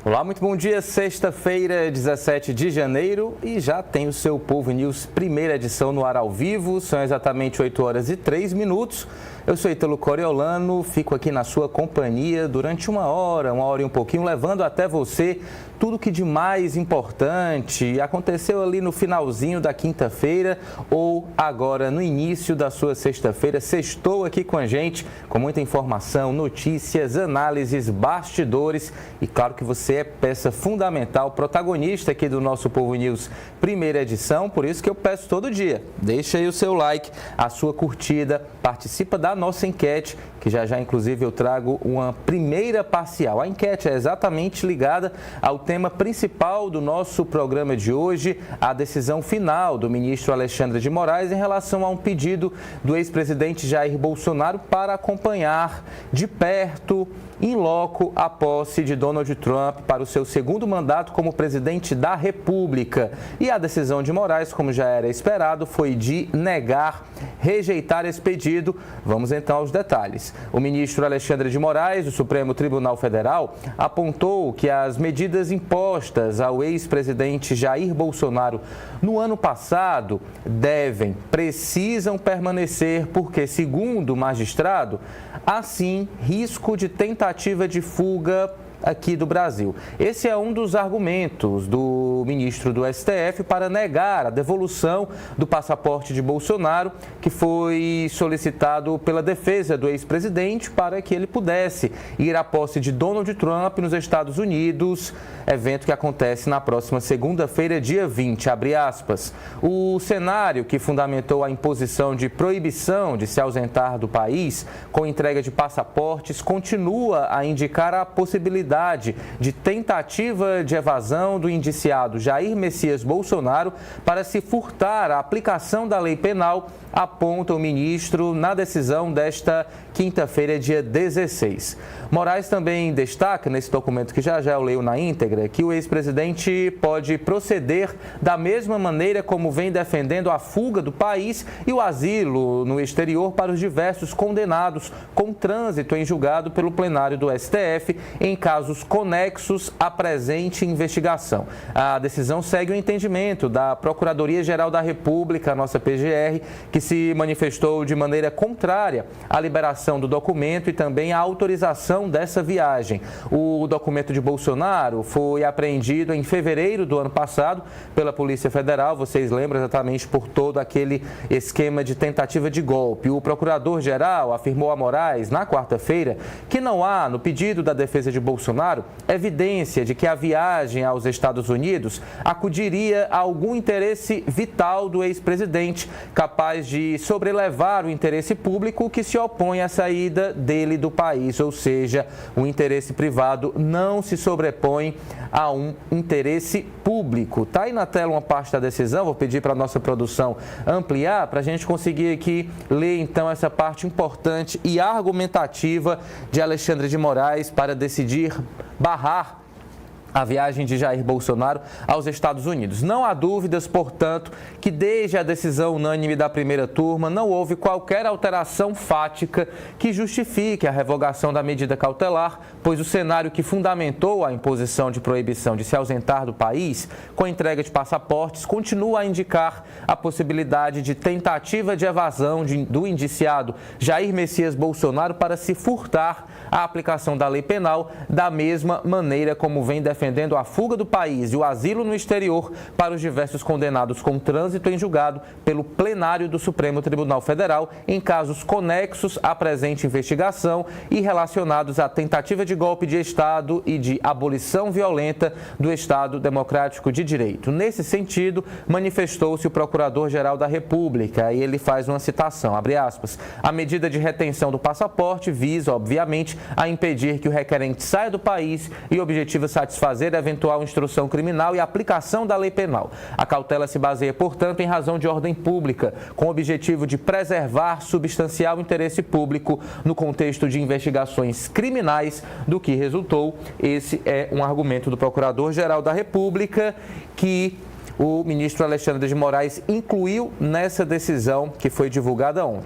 Olá, muito bom dia. Sexta-feira, 17 de janeiro e já tem o seu Povo News primeira edição no ar ao vivo. São exatamente 8 horas e 3 minutos. Eu sou Ítalo Coriolano, fico aqui na sua companhia durante uma hora e um pouquinho, levando até você tudo que de mais importante aconteceu ali no finalzinho da quinta-feira ou agora no início da sua sexta-feira. Sextou aqui com a gente com muita informação, notícias, análises, bastidores e claro que você é peça fundamental, protagonista aqui do nosso Povo News primeira edição, por isso que eu peço todo dia, deixa aí o seu like, a sua curtida, participa da nossa enquete, que já inclusive eu trago uma primeira parcial. A enquete é exatamente ligada ao tema principal do nosso programa de hoje, a decisão final do ministro Alexandre de Moraes em relação a um pedido do ex-presidente Jair Bolsonaro para acompanhar de perto, in loco, a posse de Donald Trump para o seu segundo mandato como presidente da República. E a decisão de Moraes, como já era esperado, foi de rejeitar esse pedido. Vamos então aos detalhes. O ministro Alexandre de Moraes, do Supremo Tribunal Federal, apontou que as medidas impostas ao ex-presidente Jair Bolsonaro no ano passado precisam permanecer porque, segundo o magistrado, há sim risco de tentativa de fuga aqui do Brasil. Esse é um dos argumentos do ministro do STF para negar a devolução do passaporte de Bolsonaro, que foi solicitado pela defesa do ex-presidente para que ele pudesse ir à posse de Donald Trump nos Estados Unidos, evento que acontece na próxima segunda-feira, dia 20, abre aspas. O cenário que fundamentou a imposição de proibição de se ausentar do país com entrega de passaportes continua a indicar a possibilidade de tentativa de evasão do indiciado Jair Messias Bolsonaro para se furtar a aplicação da lei penal, aponta o ministro na decisão desta quinta-feira, dia 16. Moraes também destaca, nesse documento que já eu leio na íntegra, que o ex-presidente pode proceder da mesma maneira como vem defendendo a fuga do país e o asilo no exterior para os diversos condenados com trânsito em julgado pelo plenário do STF em casos conexos à presente investigação. A decisão segue o entendimento da Procuradoria-Geral da República, a nossa PGR, que se manifestou de maneira contrária à liberação do documento e também à autorização dessa viagem. O documento de Bolsonaro foi apreendido em fevereiro do ano passado pela Polícia Federal, vocês lembram exatamente por todo aquele esquema de tentativa de golpe. O procurador-geral afirmou a Moraes, na quarta-feira, que não há, no pedido da defesa de Bolsonaro, evidência de que a viagem aos Estados Unidos acudiria a algum interesse vital do ex-presidente, capaz de sobrelevar o interesse público que se opõe à saída dele do país, ou seja, o interesse privado não se sobrepõe a um interesse público. Está aí na tela uma parte da decisão, vou pedir para a nossa produção ampliar para a gente conseguir aqui ler então essa parte importante e argumentativa de Alexandre de Moraes para decidir barrar a viagem de Jair Bolsonaro aos Estados Unidos. Não há dúvidas, portanto, que desde a decisão unânime da primeira turma não houve qualquer alteração fática que justifique a revogação da medida cautelar, pois o cenário que fundamentou a imposição de proibição de se ausentar do país com entrega de passaportes continua a indicar a possibilidade de tentativa de evasão do indiciado Jair Messias Bolsonaro para se furtar a aplicação da lei penal da mesma maneira como vem defendendo a fuga do país e o asilo no exterior para os diversos condenados com trânsito em julgado pelo plenário do Supremo Tribunal Federal em casos conexos à presente investigação e relacionados à tentativa de golpe de Estado e de abolição violenta do Estado Democrático de Direito. Nesse sentido, manifestou-se o Procurador-Geral da República e ele faz uma citação, abre aspas, a medida de retenção do passaporte visa, obviamente, a impedir que o requerente saia do país e objetiva satisfazer eventual instrução criminal e aplicação da lei penal. A cautela se baseia, portanto, em razão de ordem pública, com o objetivo de preservar substancial interesse público no contexto de investigações criminais, do que resultou. Esse é um argumento do Procurador-Geral da República que o ministro Alexandre de Moraes incluiu nessa decisão que foi divulgada ontem.